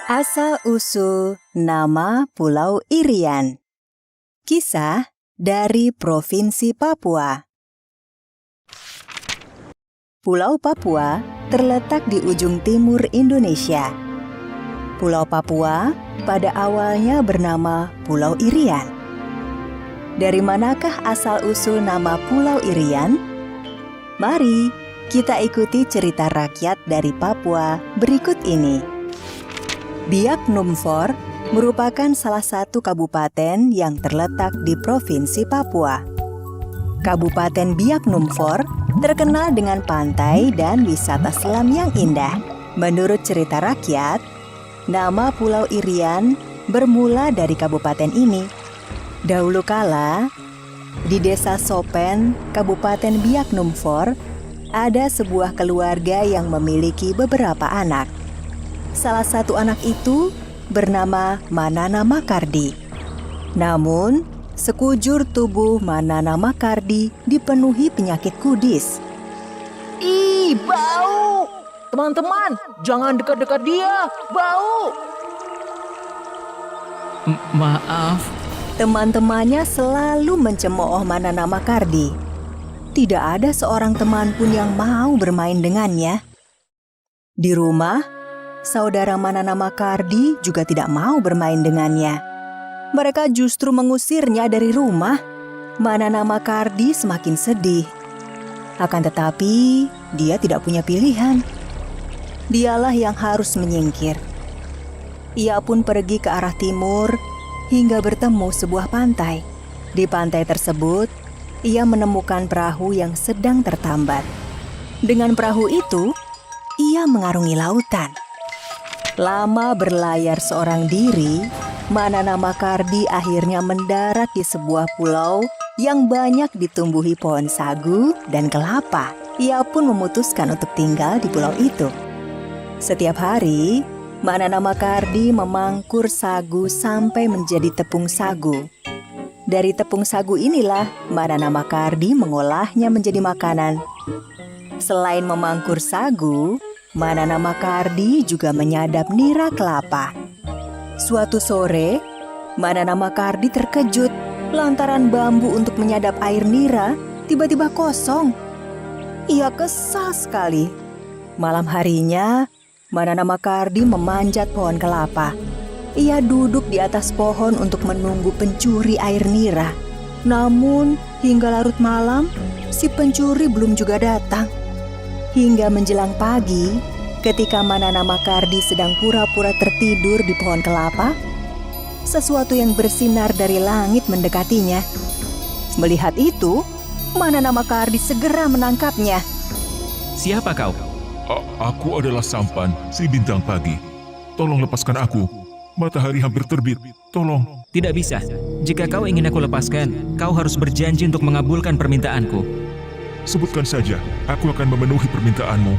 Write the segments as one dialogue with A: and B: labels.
A: Asal-usul nama Pulau Irian. Kisah dari Provinsi Papua. Pulau Papua terletak di ujung timur Indonesia. Pulau Papua pada awalnya bernama Pulau Irian. Dari manakah asal-usul nama Pulau Irian? Mari kita ikuti cerita rakyat dari Papua berikut ini. Biak Numfor merupakan salah satu kabupaten yang terletak di Provinsi Papua. Kabupaten Biak Numfor terkenal dengan pantai dan wisata selam yang indah. Menurut cerita rakyat, nama Pulau Irian bermula dari kabupaten ini. Dahulu kala, di Desa Sopen, Kabupaten Biak Numfor, ada sebuah keluarga yang memiliki beberapa anak. Salah satu anak itu bernama Manana Makardi. Namun, sekujur tubuh Manana Makardi dipenuhi penyakit kudis.
B: Ih, bau! Teman-teman, jangan dekat-dekat dia, bau!
C: Maaf.
A: Teman-temannya selalu mencemooh Manana Makardi. Tidak ada seorang teman pun yang mau bermain dengannya. Di rumah, saudara Manana Makardi juga tidak mau bermain dengannya. Mereka justru mengusirnya dari rumah. Manana Makardi semakin sedih. Akan tetapi, dia tidak punya pilihan. Dialah yang harus menyingkir. Ia pun pergi ke arah timur hingga bertemu sebuah pantai. Di pantai tersebut, ia menemukan perahu yang sedang tertambat. Dengan perahu itu, ia mengarungi lautan. Lama berlayar seorang diri, Manana Makardi akhirnya mendarat di sebuah pulau yang banyak ditumbuhi pohon sagu dan kelapa. Ia pun memutuskan untuk tinggal di pulau itu. Setiap hari, Manana Makardi memangkur sagu sampai menjadi tepung sagu. Dari tepung sagu inilah Manana Makardi mengolahnya menjadi makanan. Selain memangkur sagu, Manana Makardi juga menyadap nira kelapa. Suatu sore, Manana Makardi terkejut lantaran bambu untuk menyadap air nira tiba-tiba kosong. Ia kesal sekali. Malam harinya, Manana Makardi memanjat pohon kelapa. Ia duduk di atas pohon untuk menunggu pencuri air nira. Namun, hingga larut malam, si pencuri belum juga datang. Hingga menjelang pagi, ketika Manana Makardi sedang pura-pura tertidur di pohon kelapa, sesuatu yang bersinar dari langit mendekatinya. Melihat itu, Manana Makardi segera menangkapnya.
C: Siapa kau?
D: Aku adalah Sampan, si bintang pagi. Tolong lepaskan aku. Matahari hampir terbit. Tolong.
C: Tidak bisa. Jika kau ingin aku lepaskan, kau harus berjanji untuk mengabulkan permintaanku.
D: Sebutkan saja, aku akan memenuhi permintaanmu.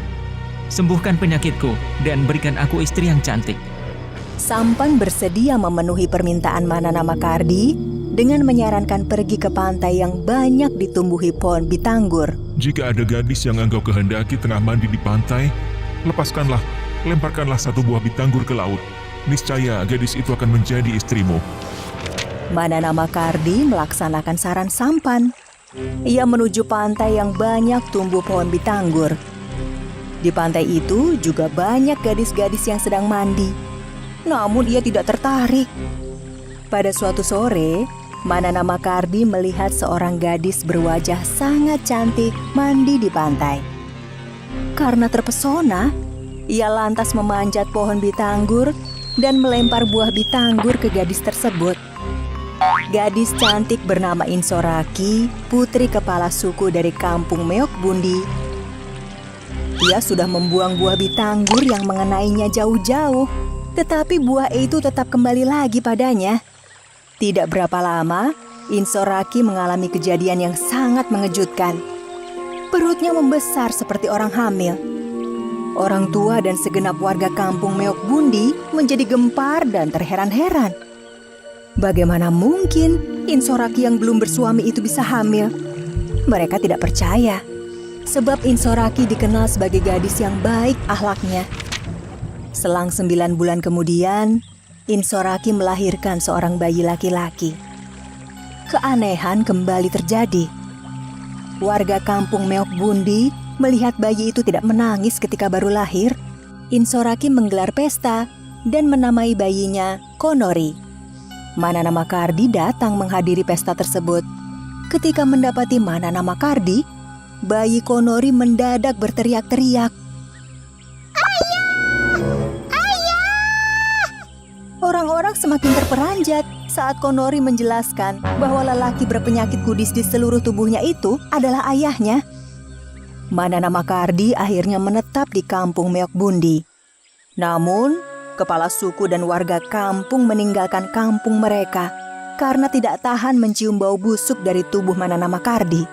C: Sembuhkan penyakitku dan berikan aku istri yang cantik.
A: Sampan bersedia memenuhi permintaan Manana Makardi dengan menyarankan pergi ke pantai yang banyak ditumbuhi pohon bitanggur.
D: Jika ada gadis yang engkau kehendaki tengah mandi di pantai, lepaskanlah, lemparkanlah satu buah bitanggur ke laut. Niscaya gadis itu akan menjadi istrimu.
A: Manana Makardi melaksanakan saran Sampan. Ia menuju pantai yang banyak tumbuh pohon bitanggur. Di pantai itu juga banyak gadis-gadis yang sedang mandi. Namun ia tidak tertarik. Pada suatu sore, Manana Makardi melihat seorang gadis berwajah sangat cantik mandi di pantai. Karena terpesona, ia lantas memanjat pohon bitanggur dan melempar buah bitanggur ke gadis tersebut. Gadis cantik bernama Insoraki, putri kepala suku dari kampung Meok Bundi. Ia sudah membuang buah bitanggur yang mengenainya jauh-jauh, tetapi buah itu tetap kembali lagi padanya. Tidak berapa lama, Insoraki mengalami kejadian yang sangat mengejutkan. Perutnya membesar seperti orang hamil. Orang tua dan segenap warga kampung Meok Bundi menjadi gempar dan terheran-heran. Bagaimana mungkin Insoraki yang belum bersuami itu bisa hamil? Mereka tidak percaya. sebab Insoraki dikenal sebagai gadis yang baik akhlaknya. Selang 9 bulan kemudian, Insoraki melahirkan seorang bayi laki-laki. Keanehan kembali terjadi. Warga kampung Meokbundi melihat bayi itu tidak menangis ketika baru lahir. Insoraki menggelar pesta dan menamai bayinya Konori. Manana Makardi datang menghadiri pesta tersebut. Ketika mendapati Manana Makardi, bayi Konori mendadak berteriak-teriak. Orang-orang semakin terperanjat saat Konori menjelaskan bahwa lelaki berpenyakit kudis di seluruh tubuhnya itu adalah ayahnya. Manana Makardi akhirnya menetap di kampung Meokbundi. Namun, kepala suku dan warga kampung meninggalkan kampung mereka karena tidak tahan mencium bau busuk dari tubuh Manana Makardi.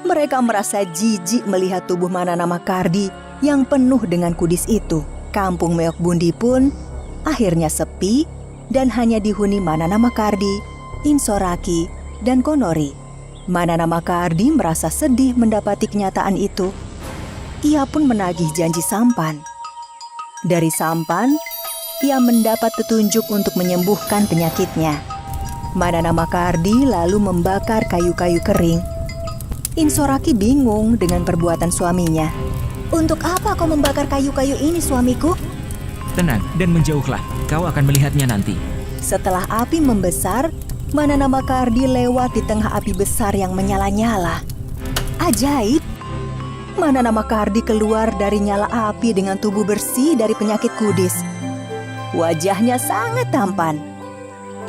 A: Mereka merasa jijik melihat tubuh Manana Makardi yang penuh dengan kudis itu. Kampung Meokbundi pun akhirnya sepi dan hanya dihuni Manana Makardi, Insoraki, dan Konori. Manana Makardi merasa sedih mendapati kenyataan itu. Ia pun menagih janji sampan. Dari sampan, ia mendapat petunjuk untuk menyembuhkan penyakitnya. Manana Makardi lalu membakar kayu-kayu kering. Insoraki bingung dengan perbuatan suaminya. "Untuk apa kau membakar kayu-kayu ini, suamiku?"
C: Tenang dan menjauhlah, kau akan melihatnya nanti.
A: Setelah api membesar, Manana Makardi lewat di tengah api besar yang menyala-nyala. Ajaib! Manana Makardi keluar dari nyala api dengan tubuh bersih dari penyakit kudis. Wajahnya sangat tampan.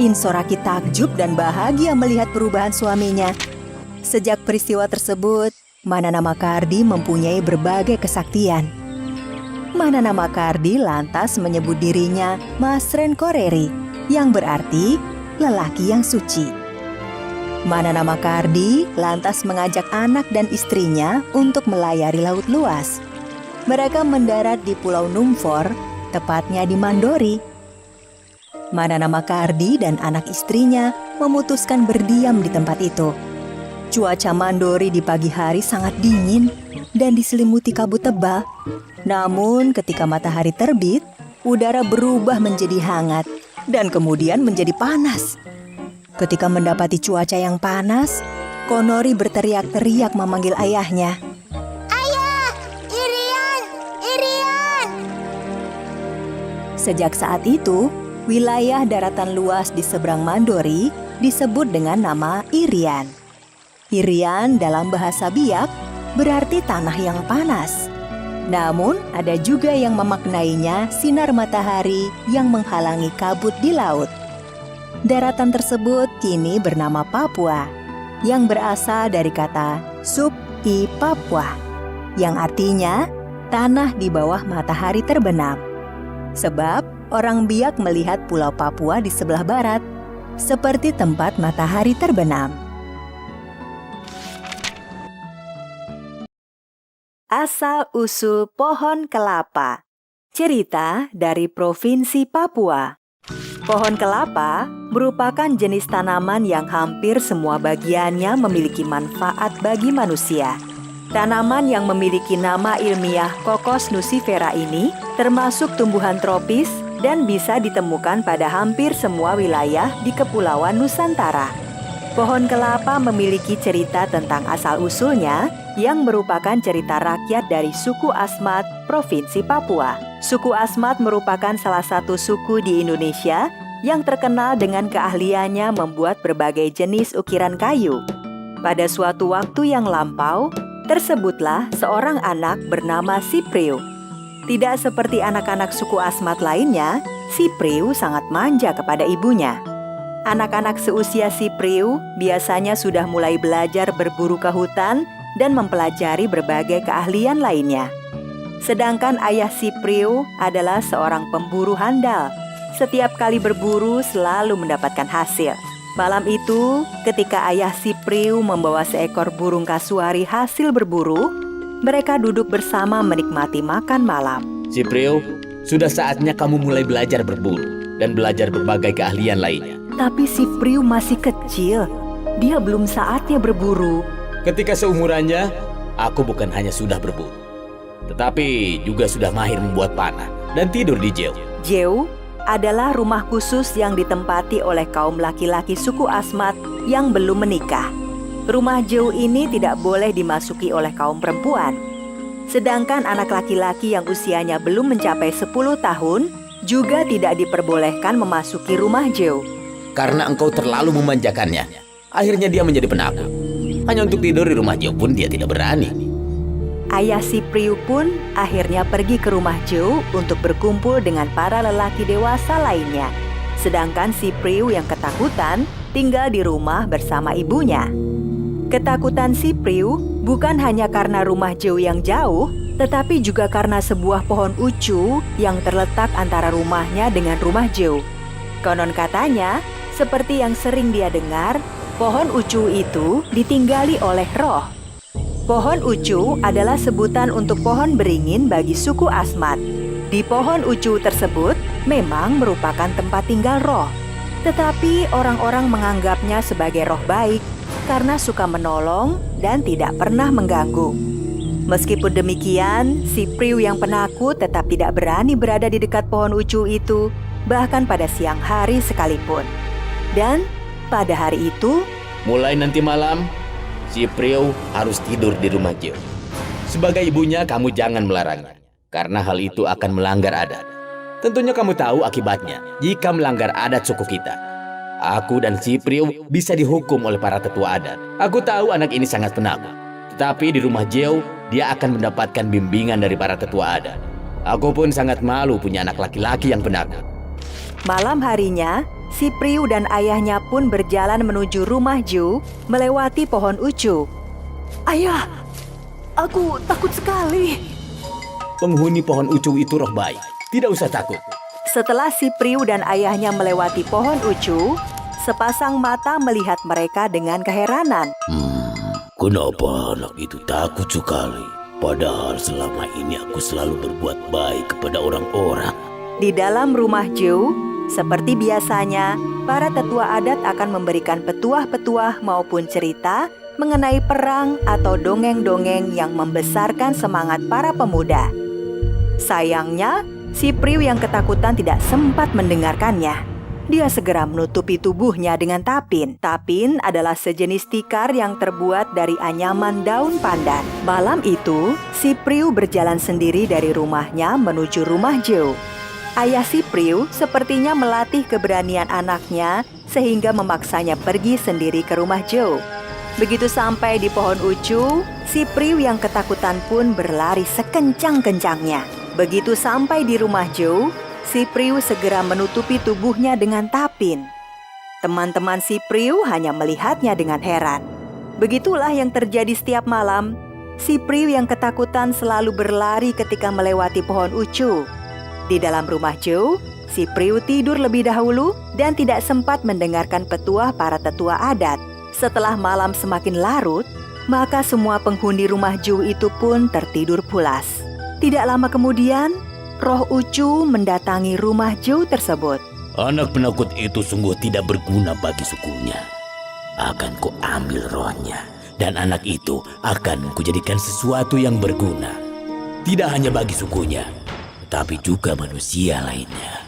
A: Insoraki takjub dan bahagia melihat perubahan suaminya. Sejak peristiwa tersebut, Manana Makardi mempunyai berbagai kesaktian. Manana Makardi lantas menyebut dirinya Masren Koreri, yang berarti lelaki yang suci. Manana Makardi lantas mengajak anak dan istrinya untuk melayari laut luas. Mereka mendarat di Pulau Numfor, tepatnya di Mandori. Manana Makardi dan anak istrinya memutuskan berdiam di tempat itu. Cuaca Mandori di pagi hari sangat dingin dan diselimuti kabut tebal. Namun ketika matahari terbit, udara berubah menjadi hangat dan kemudian menjadi panas. Ketika mendapati cuaca yang panas, Konori berteriak-teriak memanggil ayahnya. "Ayah, Irian, Irian!" Sejak saat itu, wilayah daratan luas di seberang Mandori disebut dengan nama Irian. Irian dalam bahasa Biak berarti tanah yang panas. Namun, ada juga yang memaknainya sinar matahari yang menghalangi kabut di laut. Daratan tersebut kini bernama Papua, yang berasal dari kata Sub-i Papua, yang artinya tanah di bawah matahari terbenam. Sebab orang Biak melihat Pulau Papua di sebelah barat, seperti tempat matahari terbenam. Asal-usul pohon kelapa. Cerita dari Provinsi Papua. Pohon kelapa merupakan jenis tanaman yang hampir semua bagiannya memiliki manfaat bagi manusia. Tanaman yang memiliki nama ilmiah Cocos nucifera ini termasuk tumbuhan tropis dan bisa ditemukan pada hampir semua wilayah di Kepulauan Nusantara. Pohon kelapa memiliki cerita tentang asal-usulnya yang merupakan cerita rakyat dari suku Asmat, Provinsi Papua. Suku Asmat merupakan salah satu suku di Indonesia yang terkenal dengan keahliannya membuat berbagai jenis ukiran kayu. Pada suatu waktu yang lampau, tersebutlah seorang anak bernama Sipriu. Tidak seperti anak-anak suku Asmat lainnya, Sipriu sangat manja kepada ibunya. Anak-anak seusia Sipriu biasanya sudah mulai belajar berburu ke hutan dan mempelajari berbagai keahlian lainnya. Sedangkan ayah Sipriu adalah seorang pemburu handal. Setiap kali berburu selalu mendapatkan hasil. Malam itu, ketika ayah Sipriu membawa seekor burung kasuari hasil berburu, mereka duduk bersama menikmati makan malam.
E: Sipriu, sudah saatnya kamu mulai belajar berburu dan belajar berbagai keahlian lainnya.
A: Tapi Sipriu masih kecil. Dia belum saatnya berburu.
E: Ketika seumurannya, aku bukan hanya sudah berburu, tetapi juga sudah mahir membuat panah. dan tidur di Jeu.
A: Jeu adalah rumah khusus yang ditempati oleh kaum laki-laki suku Asmat yang belum menikah. Rumah Jeu ini tidak boleh dimasuki oleh kaum perempuan. Sedangkan anak laki-laki yang usianya belum mencapai 10 tahun juga tidak diperbolehkan memasuki rumah Jeu.
E: Karena engkau terlalu memanjakannya, akhirnya dia menjadi penakut. Hanya untuk tidur di rumah Jeu pun dia tidak berani.
A: Ayah Cypriu pun akhirnya pergi ke rumah Jeu untuk berkumpul dengan para lelaki dewasa lainnya. Sedangkan Cypriu yang ketakutan tinggal di rumah bersama ibunya. Ketakutan Cypriu bukan hanya karena rumah Jeu yang jauh, tetapi juga karena sebuah pohon ucu yang terletak antara rumahnya dengan rumah Jeu. Konon katanya, seperti yang sering dia dengar, pohon ucu itu ditinggali oleh roh. Pohon ucu adalah sebutan untuk pohon beringin bagi suku Asmat. Di pohon ucu tersebut memang merupakan tempat tinggal roh. Tetapi orang-orang menganggapnya sebagai roh baik karena suka menolong dan tidak pernah mengganggu. Meskipun demikian, Cypriu yang penakut tetap tidak berani berada di dekat pohon ucu itu, bahkan pada siang hari sekalipun. Dan pada hari itu,
E: Mulai nanti malam, Cypriu harus tidur di rumah Jeu. Sebagai ibunya, kamu jangan melarangnya, karena hal itu akan melanggar adat. Tentunya kamu tahu akibatnya jika melanggar adat suku kita. Aku dan Cypriu bisa dihukum oleh para tetua adat. Aku tahu anak ini sangat penakut, tetapi di rumah Jeu, dia akan mendapatkan bimbingan dari para tetua adat. Aku pun sangat malu punya anak laki-laki yang penakut.
A: malam harinya, Cypriu dan ayahnya pun berjalan menuju rumah Jeu melewati pohon ucu.
B: Ayah, aku takut sekali.
E: Penghuni pohon ucu itu roh baik. Tidak usah takut.
A: Setelah Cypriu dan ayahnya melewati pohon ucu, sepasang mata melihat mereka dengan keheranan.
E: Kenapa anak itu takut sekali? Padahal selama ini aku selalu berbuat baik kepada orang-orang.
A: Di dalam rumah Jeu, seperti biasanya, para tetua adat akan memberikan petuah-petuah maupun cerita mengenai perang atau dongeng-dongeng yang membesarkan semangat para pemuda. Sayangnya, Cypriu yang ketakutan tidak sempat mendengarkannya. Dia segera menutupi tubuhnya dengan tapin. Tapin adalah sejenis tikar yang terbuat dari anyaman daun pandan. Malam itu, Cypriu berjalan sendiri dari rumahnya menuju rumah Jeu. Ayah Cypriu sepertinya melatih keberanian anaknya sehingga memaksanya pergi sendiri ke rumah Jeu. Begitu sampai di pohon ucu, Cypriu yang ketakutan pun berlari sekencang-kencangnya. Begitu sampai di rumah Jeu, Cypriu segera menutupi tubuhnya dengan tapin. Teman-teman Cypriu hanya melihatnya dengan heran. Begitulah yang terjadi setiap malam. Cypriu yang ketakutan selalu berlari ketika melewati pohon ucu. Di dalam rumah Jeu, Cypriu tidur lebih dahulu dan tidak sempat mendengarkan petuah para tetua adat. Setelah malam semakin larut, maka semua penghuni rumah Jeu itu pun tertidur pulas. Tidak lama kemudian, roh ucu mendatangi rumah Jeu tersebut.
E: Anak penakut itu sungguh tidak berguna bagi sukunya. Akan kuambil rohnya, dan anak itu akan kujadikan sesuatu yang berguna. Tidak hanya bagi sukunya, tapi juga manusia lainnya.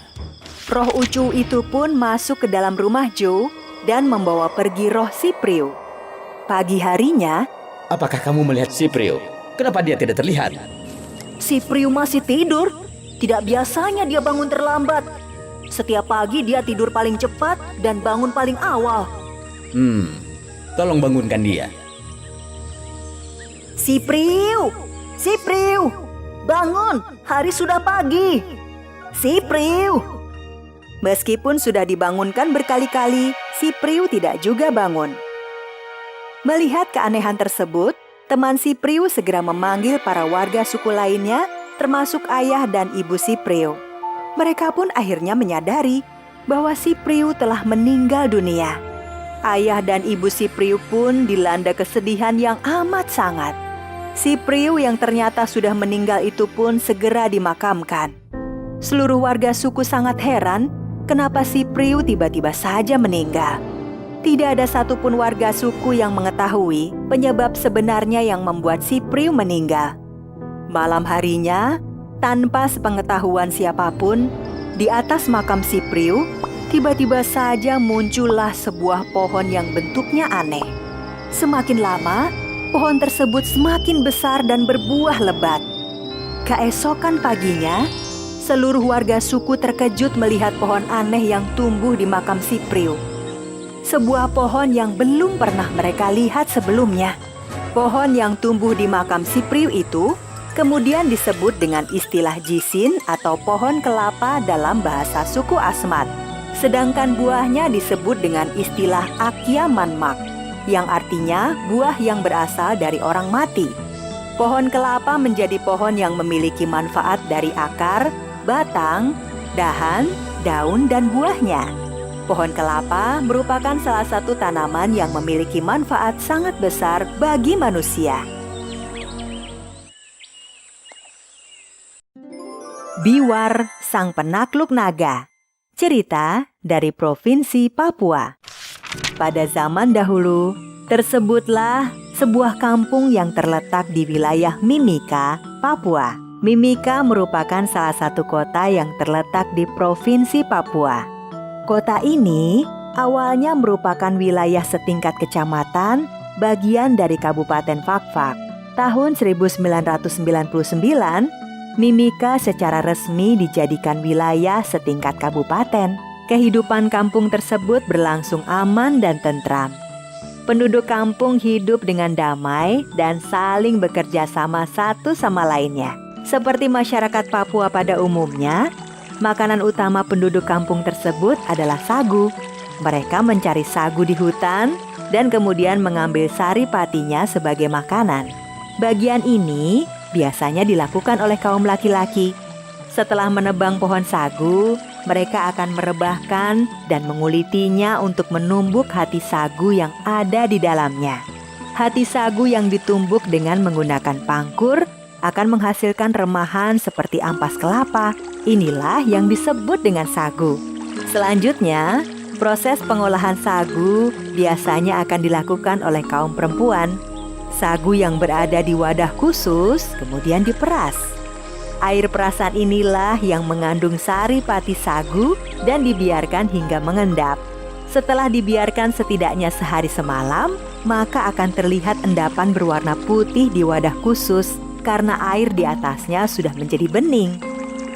A: Roh ucu itu pun masuk ke dalam rumah Jeu dan membawa pergi roh Cypriu. Pagi harinya,
E: Apakah kamu melihat Cypriu? Kenapa dia tidak terlihat?
B: Cypriu masih tidur. Tidak biasanya dia bangun terlambat. Setiap pagi dia tidur paling cepat dan bangun paling awal.
E: Tolong bangunkan dia.
B: Cypriu! Cypriu! Bangun, hari sudah pagi. Cypriu!
A: meskipun sudah dibangunkan berkali-kali, Cypriu tidak juga bangun. Melihat keanehan tersebut, teman Cypriu segera memanggil para warga suku lainnya, termasuk ayah dan ibu Cypriu. Mereka pun akhirnya menyadari bahwa Cypriu telah meninggal dunia. Ayah dan ibu Cypriu pun dilanda kesedihan yang amat sangat. Cypriu yang ternyata sudah meninggal itu pun segera dimakamkan. Seluruh warga suku sangat heran kenapa Cypriu tiba-tiba saja meninggal. Tidak ada satupun warga suku yang mengetahui penyebab sebenarnya yang membuat Cypriu meninggal. Malam harinya, Tanpa sepengetahuan siapapun, di atas makam si Priu, tiba-tiba saja muncullah sebuah pohon yang bentuknya aneh. Semakin lama, pohon tersebut semakin besar dan berbuah lebat. Keesokan paginya, seluruh warga suku terkejut melihat pohon aneh yang tumbuh di makam si Priu. Sebuah pohon yang belum pernah mereka lihat sebelumnya. Pohon yang tumbuh di makam si Priu itu kemudian disebut dengan istilah jisin atau pohon kelapa dalam bahasa suku Asmat. Sedangkan buahnya disebut dengan istilah Akya Manmak, yang artinya buah yang berasal dari orang mati. Pohon kelapa menjadi pohon yang memiliki manfaat dari akar, batang, dahan, daun, dan buahnya. Pohon kelapa merupakan salah satu tanaman yang memiliki manfaat sangat besar bagi manusia. Biwar, sang penakluk naga. Cerita dari Provinsi Papua. Pada zaman dahulu, tersebutlah sebuah kampung yang terletak di wilayah Mimika, Papua. Mimika merupakan salah satu kota yang terletak di Provinsi Papua. Kota ini awalnya merupakan wilayah setingkat kecamatan, bagian dari Kabupaten Fakfak. Tahun 1999, Mimika secara resmi dijadikan wilayah setingkat kabupaten. Kehidupan kampung tersebut berlangsung aman dan tentram. Penduduk kampung hidup dengan damai dan saling bekerja sama satu sama lainnya. Seperti masyarakat Papua pada umumnya, makanan utama penduduk kampung tersebut adalah sagu. Mereka mencari sagu di hutan dan kemudian mengambil sari patinya sebagai makanan. Bagian ini biasanya dilakukan oleh kaum laki-laki. Setelah menebang pohon sagu, mereka akan merebahkan dan mengulitinya untuk menumbuk hati sagu yang ada di dalamnya. Hati sagu yang ditumbuk dengan menggunakan pangkur akan menghasilkan remahan seperti ampas kelapa. Inilah yang disebut dengan sagu. Selanjutnya, proses pengolahan sagu biasanya akan dilakukan oleh kaum perempuan. Sagu yang berada di wadah khusus kemudian diperas. Air perasan inilah yang mengandung sari pati sagu dan dibiarkan hingga mengendap. Setelah dibiarkan setidaknya sehari semalam, maka akan terlihat endapan berwarna putih di wadah khusus karena air di atasnya sudah menjadi bening.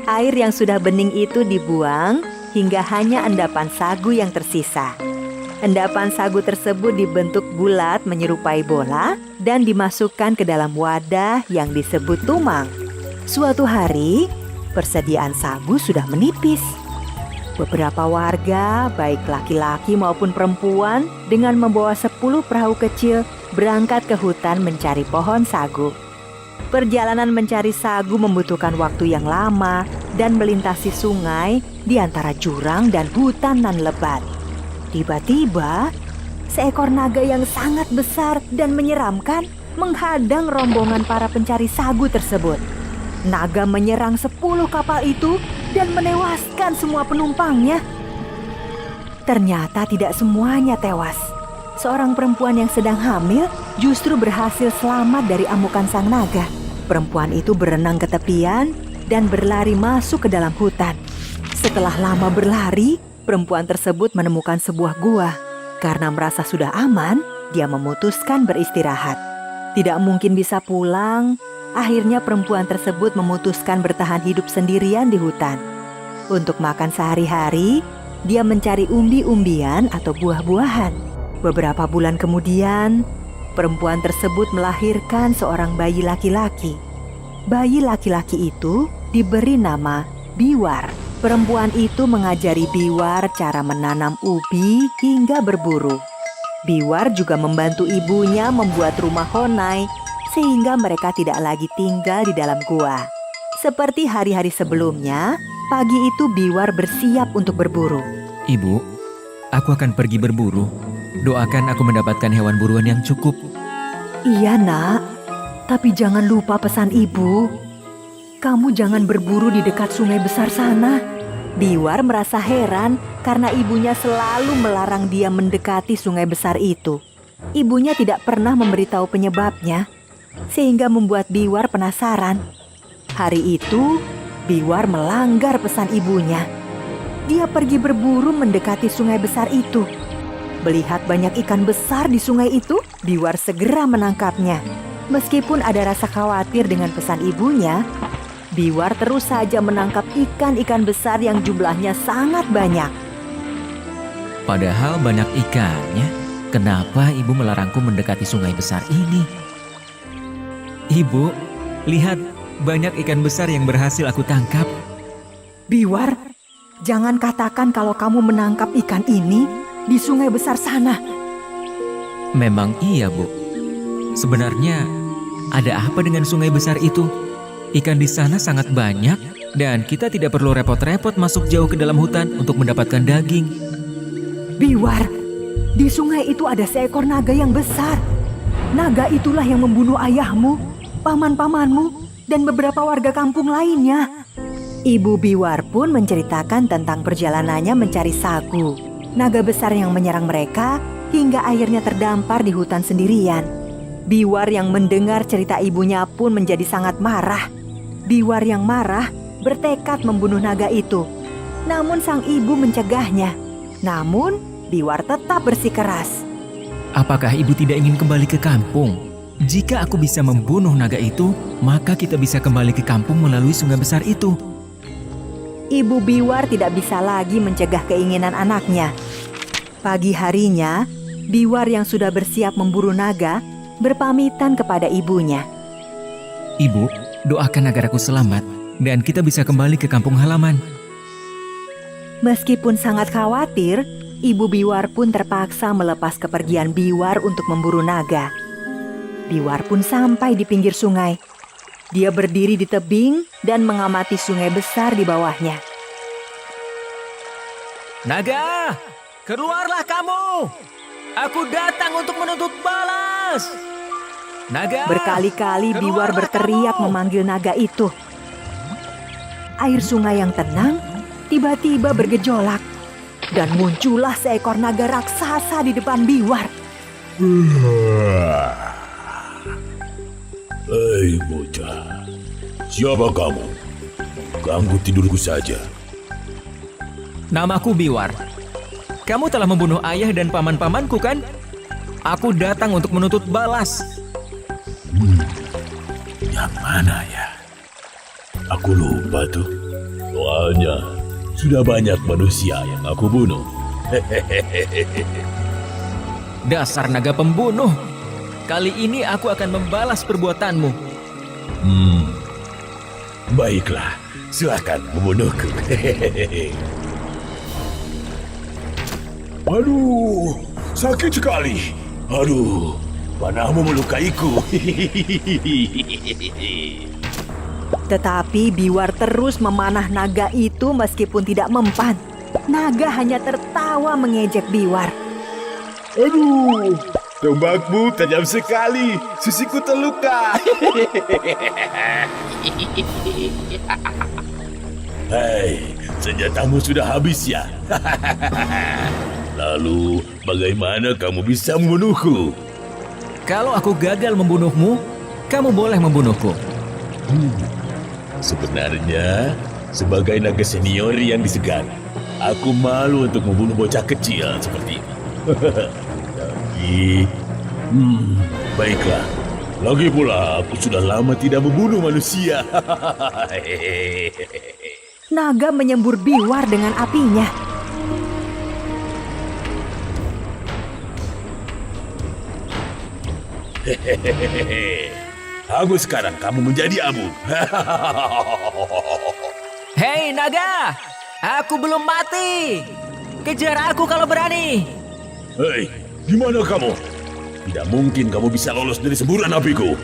A: Air yang sudah bening itu dibuang hingga hanya endapan sagu yang tersisa. Endapan sagu tersebut dibentuk bulat menyerupai bola dan dimasukkan ke dalam wadah yang disebut tumang. Suatu hari, persediaan sagu sudah menipis. Beberapa warga, baik laki-laki maupun perempuan, dengan membawa 10 perahu kecil berangkat ke hutan mencari pohon sagu. Perjalanan mencari sagu membutuhkan waktu yang lama dan melintasi sungai di antara jurang dan hutan nan lebat. Tiba-tiba, seekor naga yang sangat besar dan menyeramkan menghadang rombongan para pencari sagu tersebut. Naga menyerang 10 kapal itu dan menewaskan semua penumpangnya. Ternyata tidak semuanya tewas. Seorang perempuan yang sedang hamil justru berhasil selamat dari amukan sang naga. Perempuan itu berenang ke tepian dan berlari masuk ke dalam hutan. Setelah lama berlari, perempuan tersebut menemukan sebuah gua. Karena merasa sudah aman, dia memutuskan beristirahat. Tidak mungkin bisa pulang, akhirnya perempuan tersebut memutuskan bertahan hidup sendirian di hutan. Untuk makan sehari-hari, dia mencari umbi-umbian atau buah-buahan. Beberapa bulan kemudian, perempuan tersebut melahirkan seorang bayi laki-laki. Bayi laki-laki itu diberi nama Biwar. Perempuan itu mengajari Biwar cara menanam ubi hingga berburu. Biwar juga membantu ibunya membuat rumah honai sehingga mereka tidak lagi tinggal di dalam gua. Seperti hari-hari sebelumnya, pagi itu Biwar bersiap untuk berburu.
C: Ibu, aku akan pergi berburu. Doakan aku mendapatkan hewan buruan yang cukup.
A: Iya nak, tapi jangan lupa pesan ibu. Kamu jangan berburu di dekat sungai besar sana. Biwar merasa heran karena ibunya selalu melarang dia mendekati sungai besar itu. Ibunya tidak pernah memberitahu penyebabnya, sehingga membuat Biwar penasaran. Hari itu, Biwar melanggar pesan ibunya. Dia pergi berburu mendekati sungai besar itu. Melihat banyak ikan besar di sungai itu, Biwar segera menangkapnya. Meskipun ada rasa khawatir dengan pesan ibunya, Biwar terus saja menangkap ikan-ikan besar yang jumlahnya sangat banyak.
C: Padahal banyak ikannya, kenapa ibu melarangku mendekati sungai besar ini? Ibu, lihat banyak ikan besar yang berhasil aku tangkap.
A: Biwar, jangan katakan kalau kamu menangkap ikan ini di sungai besar sana.
C: Memang iya, Bu. Sebenarnya ada apa dengan sungai besar itu? Ikan di sana sangat banyak dan kita tidak perlu repot-repot masuk jauh ke dalam hutan untuk mendapatkan daging.
A: Biwar, di sungai itu ada seekor naga yang besar. Naga itulah yang membunuh ayahmu, paman-pamanmu, dan beberapa warga kampung lainnya. Ibu Biwar pun menceritakan tentang perjalanannya mencari sagu. Naga besar yang menyerang mereka hingga akhirnya terdampar di hutan sendirian. Biwar yang mendengar cerita ibunya pun menjadi sangat marah. Biwar yang marah bertekad membunuh naga itu. Namun sang ibu mencegahnya. Namun Biwar tetap bersikeras.
C: Apakah ibu tidak ingin kembali ke kampung? Jika aku bisa membunuh naga itu, maka kita bisa kembali ke kampung melalui sungai besar itu.
A: Ibu Biwar tidak bisa lagi mencegah keinginan anaknya. Pagi harinya, Biwar yang sudah bersiap memburu naga berpamitan kepada ibunya.
C: Ibu, doakan agar aku selamat dan kita bisa kembali ke kampung halaman.
A: Meskipun sangat khawatir, Ibu Biwar pun terpaksa melepas kepergian Biwar untuk memburu naga. Biwar pun sampai di pinggir sungai. Dia berdiri di tebing dan mengamati sungai besar di bawahnya.
C: Naga, keluarlah kamu! Aku datang untuk menuntut balas! Naga!
A: Berkali-kali Biwar berteriak memanggil naga itu. Air sungai yang tenang tiba-tiba bergejolak. Dan muncullah seekor naga raksasa di depan Biwar.
F: Hei bocah, siapa kamu? Ganggu tidurku saja.
C: Namaku Biwar. Kamu telah membunuh ayah dan paman-pamanku kan? Aku datang untuk menuntut balas.
F: Yang mana ya? Aku lupa tuh. Soalnya sudah banyak manusia yang aku bunuh.
C: Dasar naga pembunuh. Kali ini aku akan membalas perbuatanmu.
F: Baiklah, silakan membunuhku. Aduh, sakit sekali. Aduh, panahmu melukaiku.
A: Tetapi Biwar terus memanah naga itu meskipun tidak mempan. Naga hanya tertawa mengejek Biwar.
F: Aduh, tombakmu tajam sekali. Sisiku terluka. Hei, senjatamu sudah habis ya? Lalu, bagaimana kamu bisa membunuhku?
C: Kalau aku gagal membunuhmu, kamu boleh membunuhku.
F: Sebenarnya, sebagai naga senior yang disegani, aku malu untuk membunuh bocah kecil seperti ini. Tapi, baiklah. Lagi pula, aku sudah lama tidak membunuh manusia.
A: Naga menyembur Biwar dengan apinya.
F: Aku sekarang kamu menjadi abu.
C: Hei naga, aku belum mati. Kejar aku kalau berani.
F: Hei, di mana kamu? Tidak mungkin kamu bisa lolos dari semburan apiku.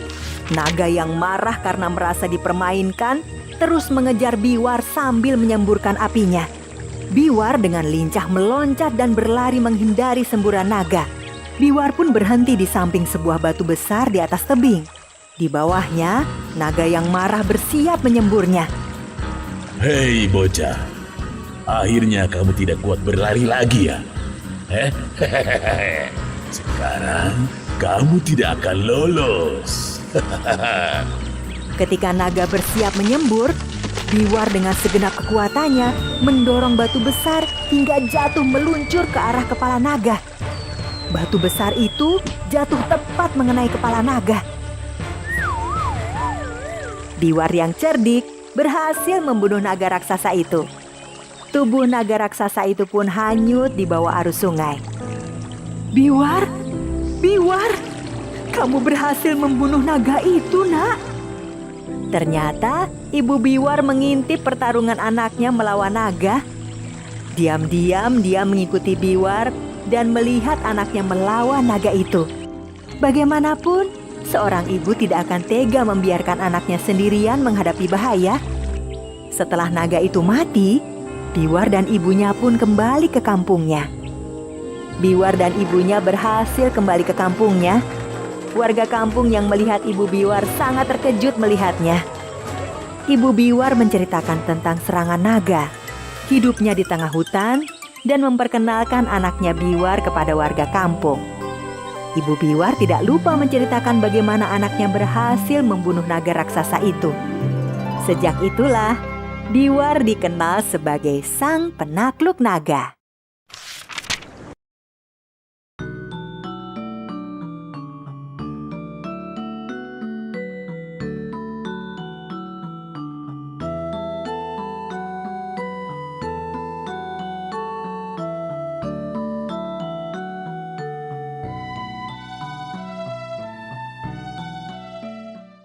A: Naga yang marah karena merasa dipermainkan terus mengejar Biwar sambil menyemburkan apinya. Biwar dengan lincah meloncat dan berlari menghindari semburan naga. Biwar pun berhenti di samping sebuah batu besar di atas tebing. Di bawahnya, naga yang marah bersiap menyemburnya.
F: Hei bocah, akhirnya kamu tidak kuat berlari lagi ya? Sekarang kamu tidak akan lolos.
A: Ketika naga bersiap menyembur, Biwar dengan segenap kekuatannya mendorong batu besar hingga jatuh meluncur ke arah kepala naga. Batu besar itu jatuh tepat mengenai kepala naga. Biwar yang cerdik berhasil membunuh naga raksasa itu. Tubuh naga raksasa itu pun hanyut di bawah arus sungai. Biwar, Biwar, kamu berhasil membunuh naga itu, Nak. Ternyata Ibu Biwar mengintip pertarungan anaknya melawan naga. Diam-diam dia mengikuti Biwar dan melihat anaknya melawan naga itu. Bagaimanapun, seorang ibu tidak akan tega membiarkan anaknya sendirian menghadapi bahaya. Setelah naga itu mati, Biwar dan ibunya pun kembali ke kampungnya. Biwar dan ibunya berhasil kembali ke kampungnya. Warga kampung yang melihat Ibu Biwar sangat terkejut melihatnya. Ibu Biwar menceritakan tentang serangan naga, hidupnya di tengah hutan, dan memperkenalkan anaknya Biwar kepada warga kampung. Ibu Biwar tidak lupa menceritakan bagaimana anaknya berhasil membunuh naga raksasa itu. Sejak itulah, Biwar dikenal sebagai sang penakluk naga.